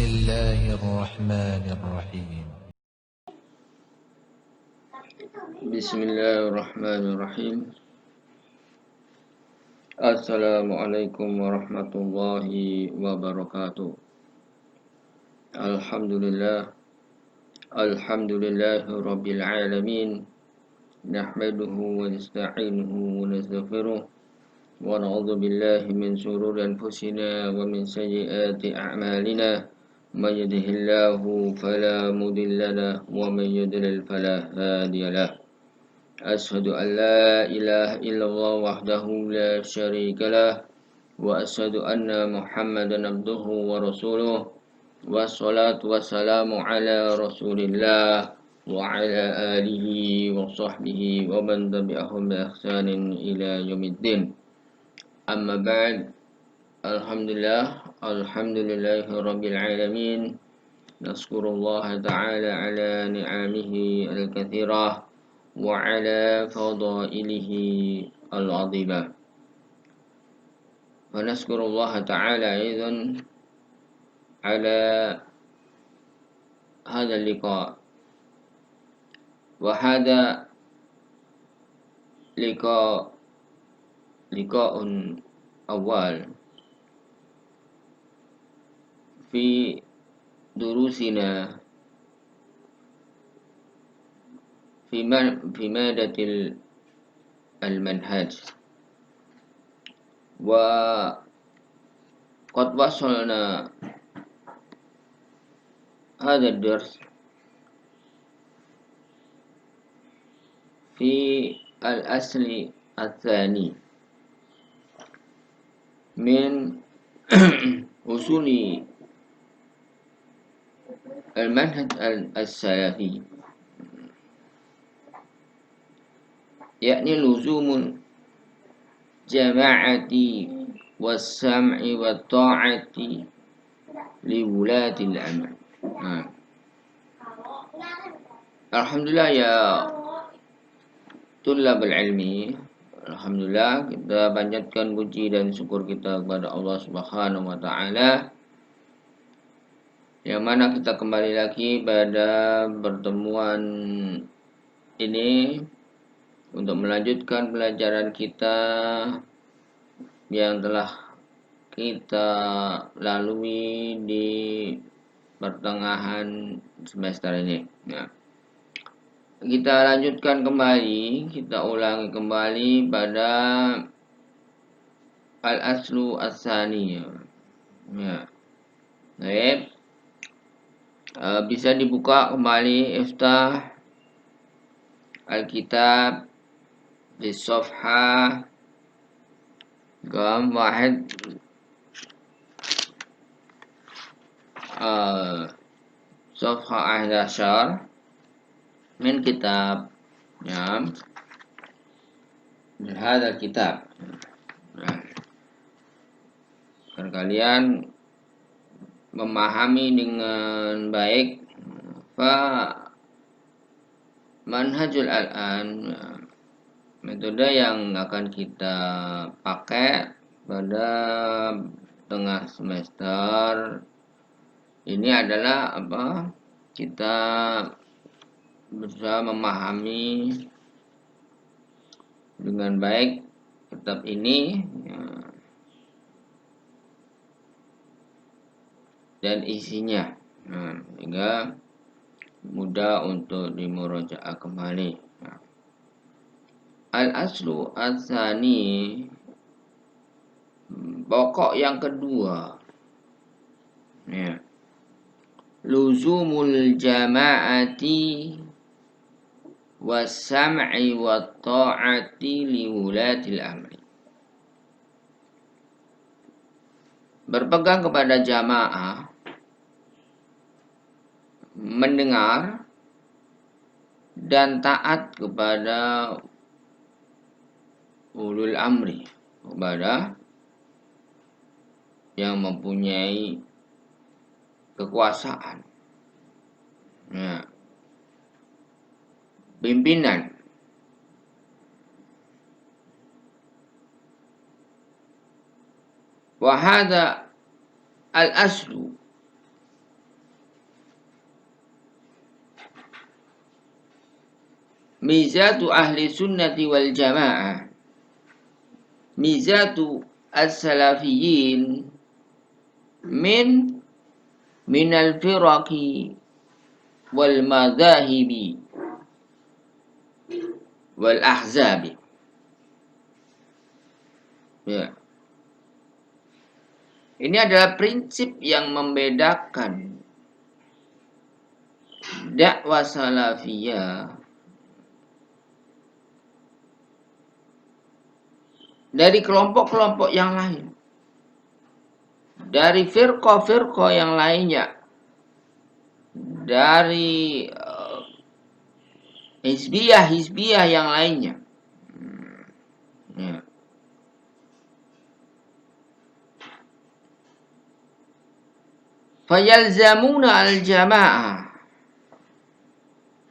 الله الرحمن الرحيم. بسم الله الرحمن الرحيم. السلام عليكم ورحمة الله وبركاته. الحمد لله رب العالمين. نحمده ونستعينه ونستغفره ونعوذ بالله من شرور أنفسنا ومن سيئات أعمالنا. من يهده الله فلا مضل له ومن يضلل فلا هادي له. أشهد أن لا إله إلا الله وحده لا شريك له وأشهد أن محمدا عبده ورسوله والصلاة والسلام على رسول الله وعلى آله وصحبه ومن تبعهم بإحسان إلى يوم الدين. أما بعد. الحمد لله رب العالمين. نشكر الله تعالى على نعمه الكثيرة وعلى فضائله العظيمة. ونشكر الله تعالى أيضا على هذا اللقاء. وهذا لقاء أول في دروسنا في مادة المنهج. وقد وصلنا هذا الدرس في الأصل الثاني من أصول المنهج السلفي، يعني لزوم الجماعة والسمع والطاعة لولاة الأمر. Alhamdulillah ya Tullabul ilmi. Alhamdulillah kita panjatkan puji dan syukur kita kepada Allah Subhanahu wa taala, yang mana kita kembali lagi pada pertemuan ini untuk melanjutkan pelajaran kita yang telah kita lalui di pertengahan semester ini. Kita lanjutkan kembali, kita ulangi kembali pada al-aslu as-sani. Baik. Bisa dibuka kembali iftah al-kitab di safha wahid safha 11 min kitab min hadal kitab. Agar kalian memahami dengan baik manhajul al-an, metode yang akan kita pakai pada tengah semester ini adalah apa? Kita bisa memahami dengan baik kitab ini dan isinya, sehingga mudah untuk dimurajaah kembali. Al-aslu as-sani, pokok yang kedua, luzumul jama'ati was-sam'i wat-ta'ati liwulatil amri. Berpegang kepada jamaah, mendengar dan taat kepada ulul amri, kepada yang mempunyai kekuasaan, pimpinan. Wa hadza al-aslu mizatu ahli sunnati wal jamaah, mizatu as-salafiyin minal firaqi wal madhahibi wal ahzabi. Ya. Ini adalah prinsip yang membedakan dakwah salafiyah dari kelompok-kelompok yang lain, dari firqah-firqah yang lainnya, dari hizbiyah yang lainnya. Ya. Fayalzamuna al-jamaah,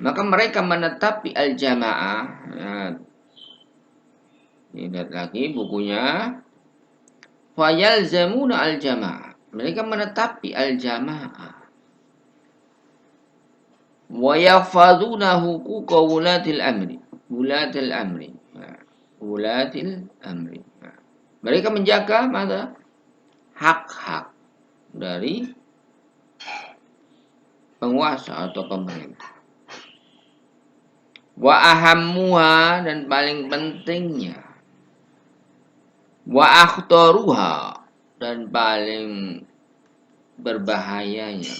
maka mereka menetapi al-jamaah. Ya. Lihat lagi bukunya. Fayalzamuna al-jamaah, mereka menetapi al-jamaah. Wa yahfazuna huquqa wulatil amri, wulatil amri, wulatil amri. Mereka menjaga maka hak-hak dari penguasa atau pemerintah. Wa ahammuha, dan paling pentingnya, wa akhtaruha, dan paling berbahayanya.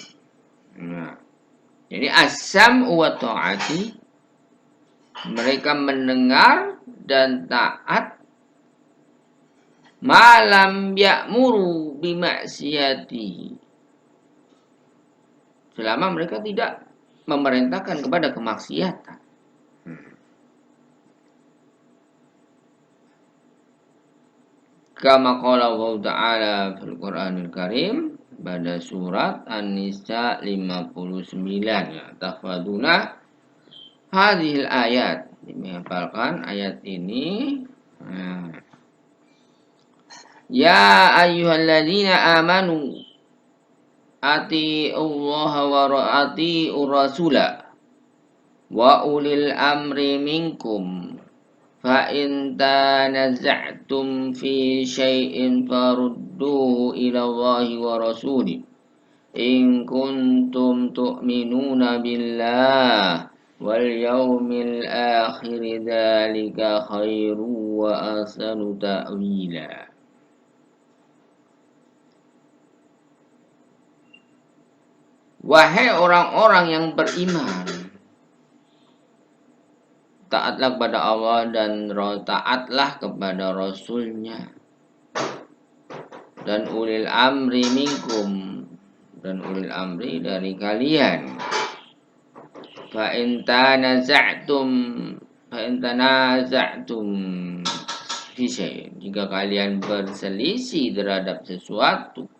Nah, jadi as-sam'u wa ta'ati, mereka mendengar dan taat malam ya'muru bimaksiyati, selama mereka tidak memerintahkan kepada kemaksiatan. Kama qala Allah Ta'ala fil Qur'anil Karim pada surat An-Nisa 59, ya, tahfaduna hadhil ayat, menghafalkan ayat ini. Ya ayyuhalladzina amanu ati'ullaha wa ati'ur rasula wa ulil amri minkum fa in tanaza'tum fi syai'in farudduhu ila Allahi wa rasuli in kuntum tu'minuna billah wal yawmil akhir dzalika khairu wa ahsanu ta'wila. Wahai orang-orang yang beriman, taatlah kepada Allah dan taatlah kepada Rasulnya, dan ulil amri minkum, dan ulil amri dari kalian. Fa in tanaza'tum fi syai', jika kalian berselisih terhadap sesuatu,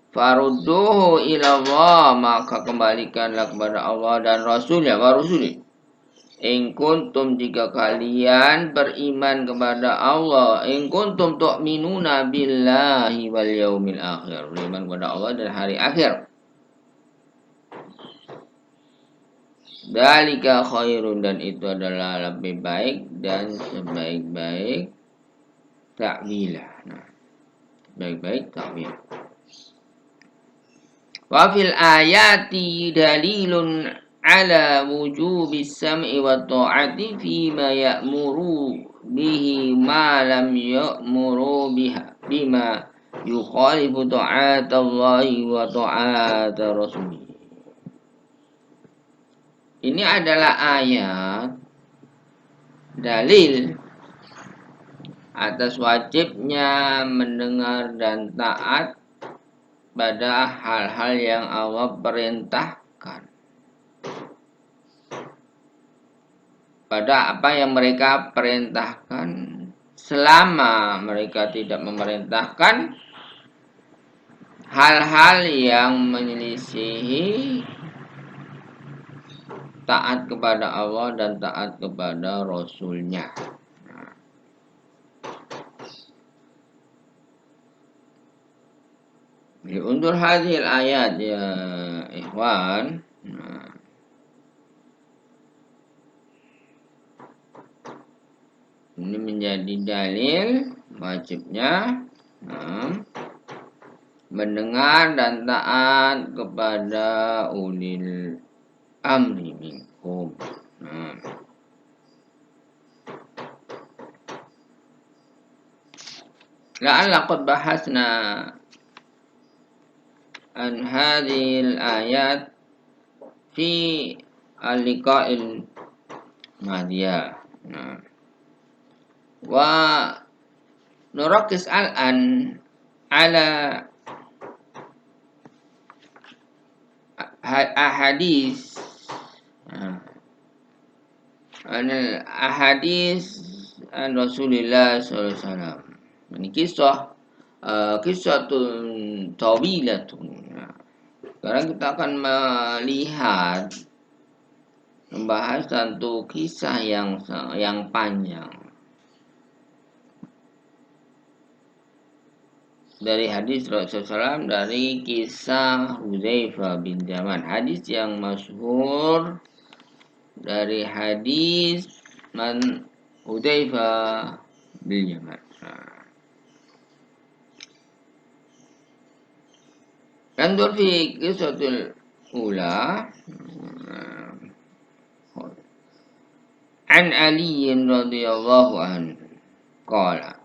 farudduhu ila Allah, maka kembalikanlah kepada Allah dan Rasulnya, wa rasuli. In kuntum, jika kalian beriman kepada Allah, in kuntum tu'minuna billahi wal yaumil akhir, beriman kepada Allah dan hari akhir. Dzalika khairun, dan itu adalah lebih baik dan sebaik-baik takwilah. Nah, baik-baik takwil. Wa fil ayati dalilun ala wujubis sam'i wa ta'ati fima ya'muru bihi ma lam ya'muru biha bima yukhalifu ta'atallahi wa ta'ata rasulih. Ini adalah ayat dalil atas wajibnya mendengar dan taat pada hal-hal yang Allah perintahkan, pada apa yang mereka perintahkan, selama mereka tidak memerintahkan hal-hal yang menyelisihi taat kepada Allah dan taat kepada Rasulnya. Untuk hadil ayat, ya ikhwan, Ini menjadi dalil wajibnya mendengar dan taat kepada ulil amri minkum. La'alla qad bahasna an hadhil ayat fi al-liqa'il madiyah. Wa nurakis al-an ala ahadis ahadis an Rasulillah sallallahu alaihi wasallam. Ini kisah tawilatun. Sekarang kita akan melihat membahas satu kisah yang panjang dari hadis Rasulullah SAW, dari kisah Hudzaifah bin Yaman, hadis yang masyhur dari hadis Hudzaifah bin Yaman. Lanjut fi kisatul ula an Ali radhiyallahu anhu qala,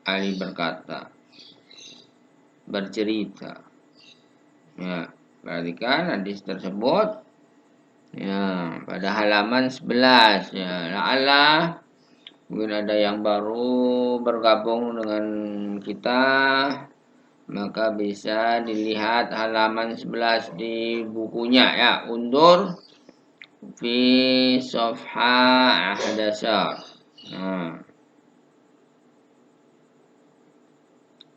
Ali berkata, bercerita. Ya, perhatikan hadis tersebut. Ya, pada halaman 11 ya. La'alla mungkin ada yang baru bergabung dengan kita, maka bisa dilihat halaman 11 di bukunya ya. Undur fi safha 11.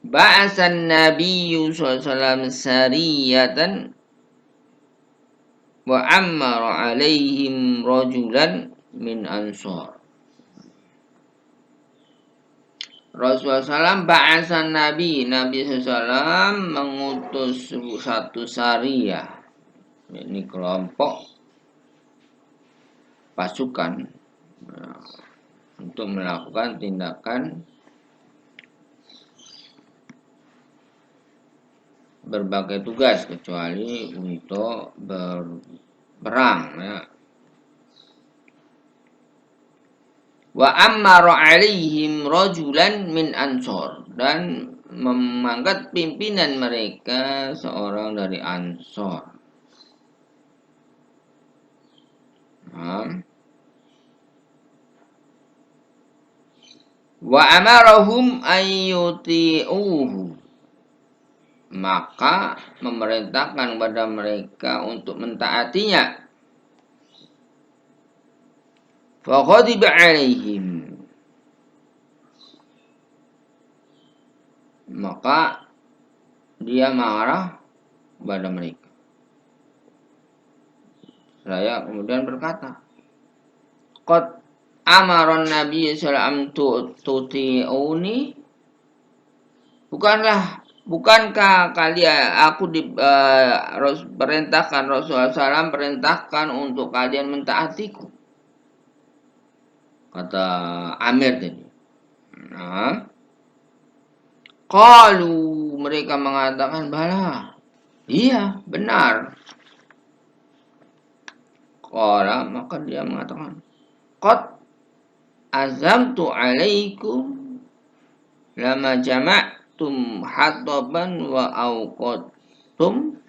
Ba'asan Nabiyyu sallallahu alaihi wasallam sariyatan wa ammara alaihim rajulan min ansar. Rasulullah SAW ba'asan Nabi SAW mengutus satu sariyah, ini kelompok pasukan untuk melakukan tindakan berbagai tugas kecuali untuk berperang ya. Wa ammara alaihim rajulan min ansor, dan mengangkat pimpinan mereka seorang dari Ansor. Wa amarahum ayyuti'uhu, maka memerintahkan kepada mereka untuk mentaatinya. Faghadiba alaihim, maka dia marah kepada mereka. Saya kemudian berkata, qad amaron Nabi sallallahu alaihi wasallam tuti'uni, bukankah kalian perintahkan Rasulullah SAW perintahkan untuk kalian mentaatiku, kata Amir tadi. Qalu, mereka mengatakan, bala, iya benar. Qala, maka dia mengatakan, qad azamtu alaikum lama jama'tum hataban wa awqadtum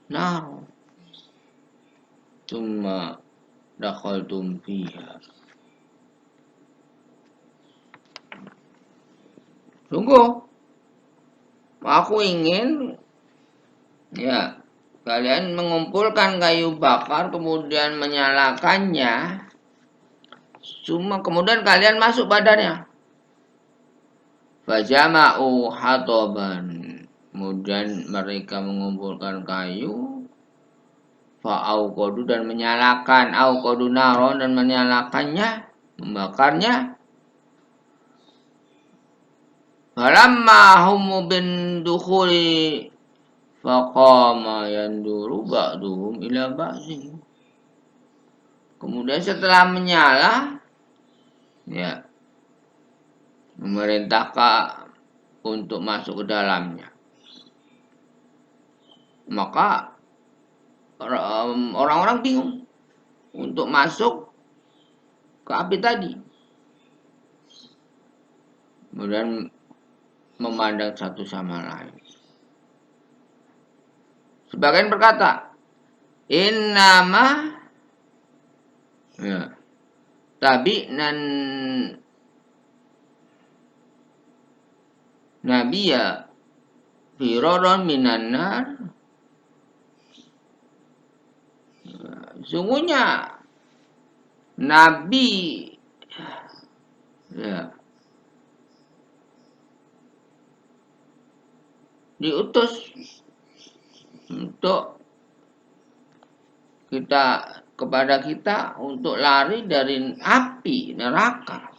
nar thumma dakhaltum fiha. Sungguh aku ingin ya kalian mengumpulkan kayu bakar kemudian menyalakannya, cuma kemudian kalian masuk badannya. Fajama'u hataban, kemudian mereka mengumpulkan kayu, fa'auqadu, dan menyalakan, auqadu naron, dan menyalakannya, membakarnya. Falamma humu bin dukhuli faqama yanduru ba'duhum ila ba'din. Kemudian setelah menyala, ya, memerintahkan untuk masuk ke dalamnya. Maka orang-orang bingung untuk masuk ke api tadi. Kemudian memandang satu sama lain. Sebagian berkata, innama, ya, tabi'nan nabiya firaron minan nar. Sungguhnya Nabi, ya, diutus untuk kepada kita untuk lari dari api neraka.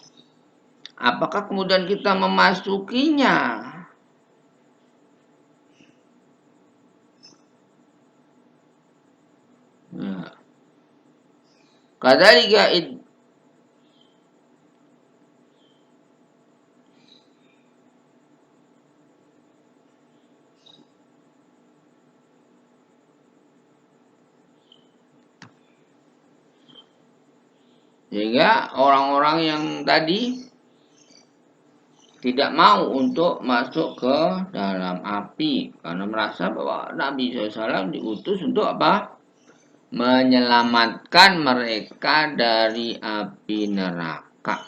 Apakah kemudian kita memasukinya? Ya. Kadzalika sehingga orang-orang yang tadi tidak mau untuk masuk ke dalam api karena merasa bahwa Nabi SAW diutus untuk apa? Menyelamatkan mereka dari api neraka.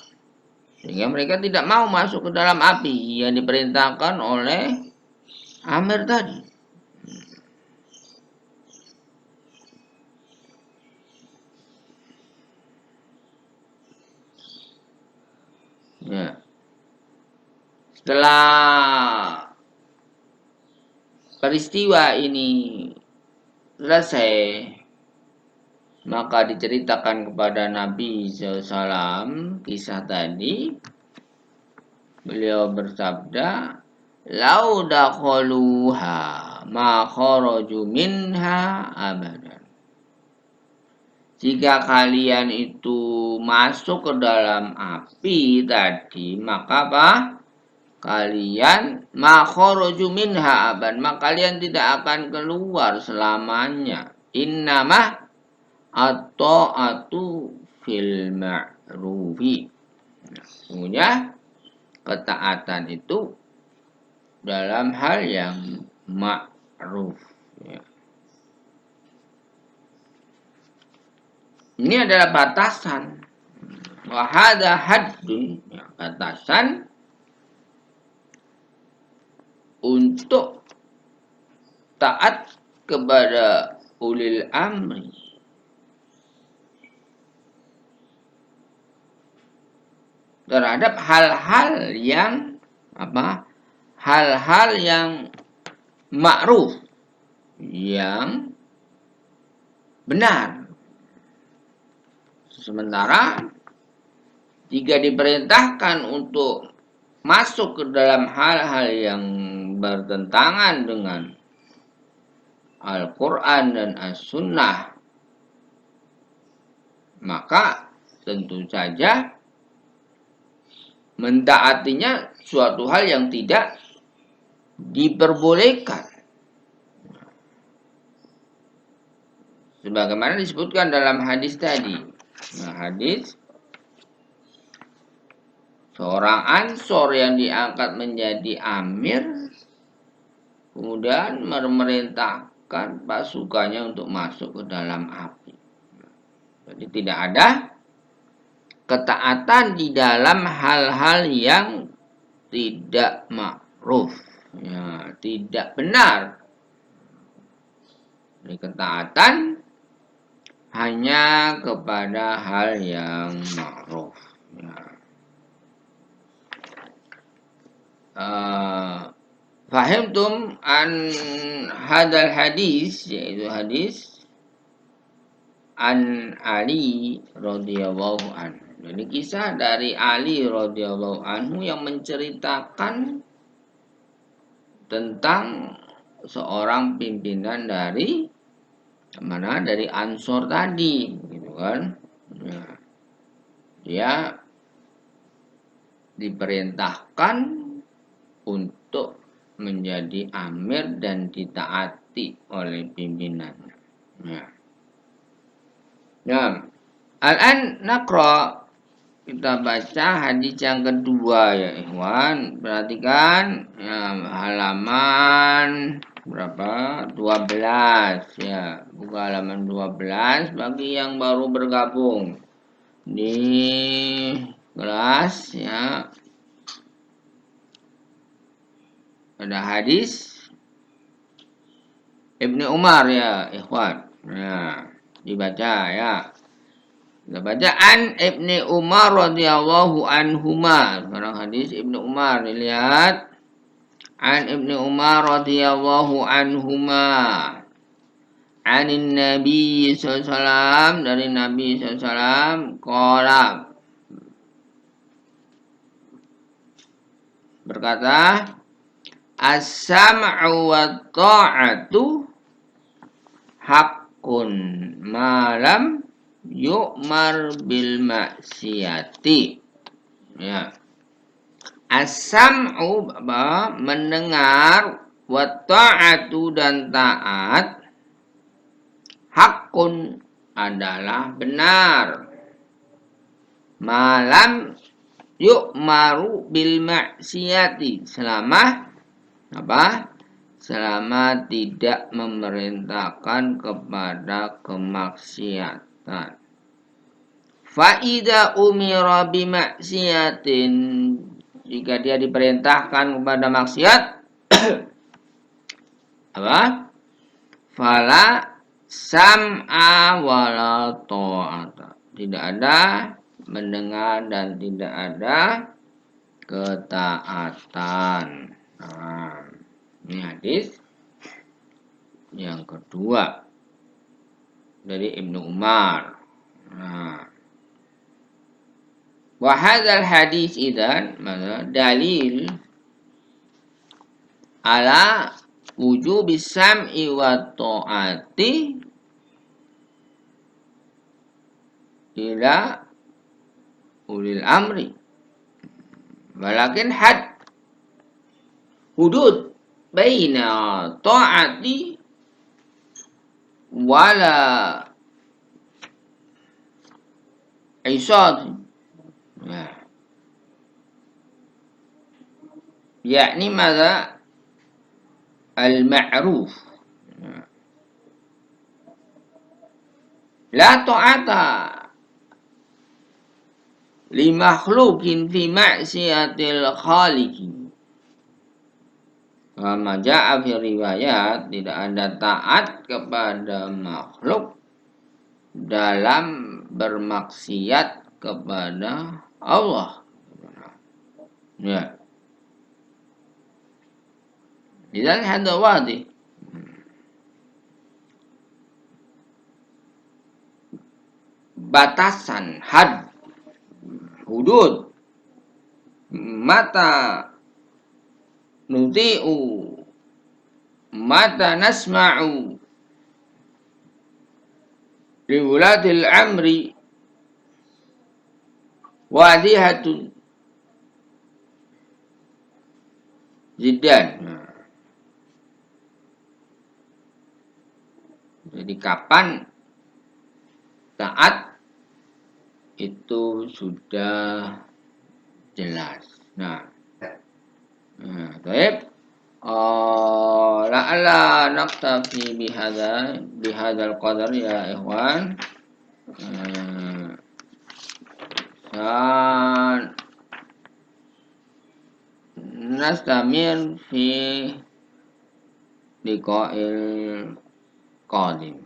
Sehingga mereka tidak mau masuk ke dalam api yang diperintahkan oleh Amir tadi. Ya. Setelah peristiwa ini selesai, maka diceritakan kepada Nabi SAW kisah tadi. Beliau bersabda, "Lau dakhuluha ma kharaju minha abadan." Jika kalian itu masuk ke dalam api tadi, maka apa? Kalian ma kharaju minha abadan, maka kalian tidak akan keluar selamanya. Innama at-ta'atu fil ma'rufi. Sesungguhnya ketaatan itu dalam hal yang ma'ruf. Ya. Ini adalah batasan. Wahada haddun, ya, batasan untuk taat kepada ulil amri. Terhadap hal-hal yang apa? Hal-hal yang ma'ruf, yang benar. Sementara jika diperintahkan untuk masuk ke dalam hal-hal yang bertentangan dengan Al-Quran dan As-Sunnah, maka tentu saja mentaatinya suatu hal yang tidak diperbolehkan. Sebagaimana disebutkan dalam hadis tadi. Nah, hadis seorang ansor yang diangkat menjadi amir, kemudian memerintahkan pasukannya untuk masuk ke dalam api. Jadi tidak ada ketaatan di dalam hal-hal yang tidak ma'ruf, ya, tidak benar. Jadi ketaatan hanya kepada hal yang ma'ruf. Ya. Fahimtum an hadal hadis, yaitu hadis an Ali radhiyallahu anhu. Jadi kisah dari Ali radhiyallahu anhu yang menceritakan tentang seorang pimpinan dari mana? Dari Ansor tadi, gitu kan? Ya, dia diperintahkan untuk menjadi amir dan ditaati oleh pimpinannya. Ya. Ya. Al-an naqra, kita baca hadis yang kedua ya ikhwan. Perhatikan ya, halaman berapa? 12 ya. Buka halaman 12 bagi yang baru bergabung di kelas ya. Ada hadis Ibnu Umar ya ikhwan. Ya, dibaca ya. Kita baca an Ibnu Umar radhiyallahu anhuma. Sekarang hadis Ibnu Umar dilihat. An Ibnu Umar radhiyallahu anhuma. Anin Nabi SAW, dari Nabi SAW qala, berkata, as-sam'u wa ta'atu haqqun malam yu'mar bil maksiati. Ya. As-sam'u mendengar, wa ta'atu dan taat, haqqun adalah benar. Malam yu'maru bil maksiati, selama apa? Selama tidak memerintahkan kepada kemaksiatan. Fa'idha umira bimaksiatin, jika dia diperintahkan kepada maksiat, apa? Fala sam'a wala ta'ata, tidak ada mendengar dan tidak ada ketaatan. Nah, ini hadis yang kedua dari Ibnu Umar. Nah, wa hadzal hadis idan dalil ala wujubi sam'i wa ta'ati ila ulil amri, walakin hudud baina ta'ati wala isad, ya. Yakni mada al-ma'ruf, la ta'ata li makhlukin fi maksiatil khaliqi. Kama ja'a fi riwayat, tidak ada taat kepada makhluk dalam bermaksiat kepada Allah. Ya. Idzan hadza wadih. Batasan, hudud, mata nuti'u, mata nasma'u li wulatil amri wadihatun jiddan. Jadi kapan taat itu sudah jelas. Nah, baik. La'alla naktafi bihadzal qadar ya ikhwan. Dan nastamir fi liqa'il qadim.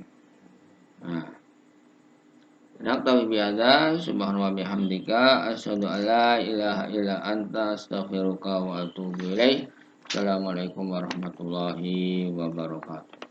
Naktafi bihadza, subhanallahi wa bihamdika, asyhadu an la ilaha illa anta, astaghfiruka wa atubu ilaik. Assalamualaikum warahmatullahi wabarakatuh.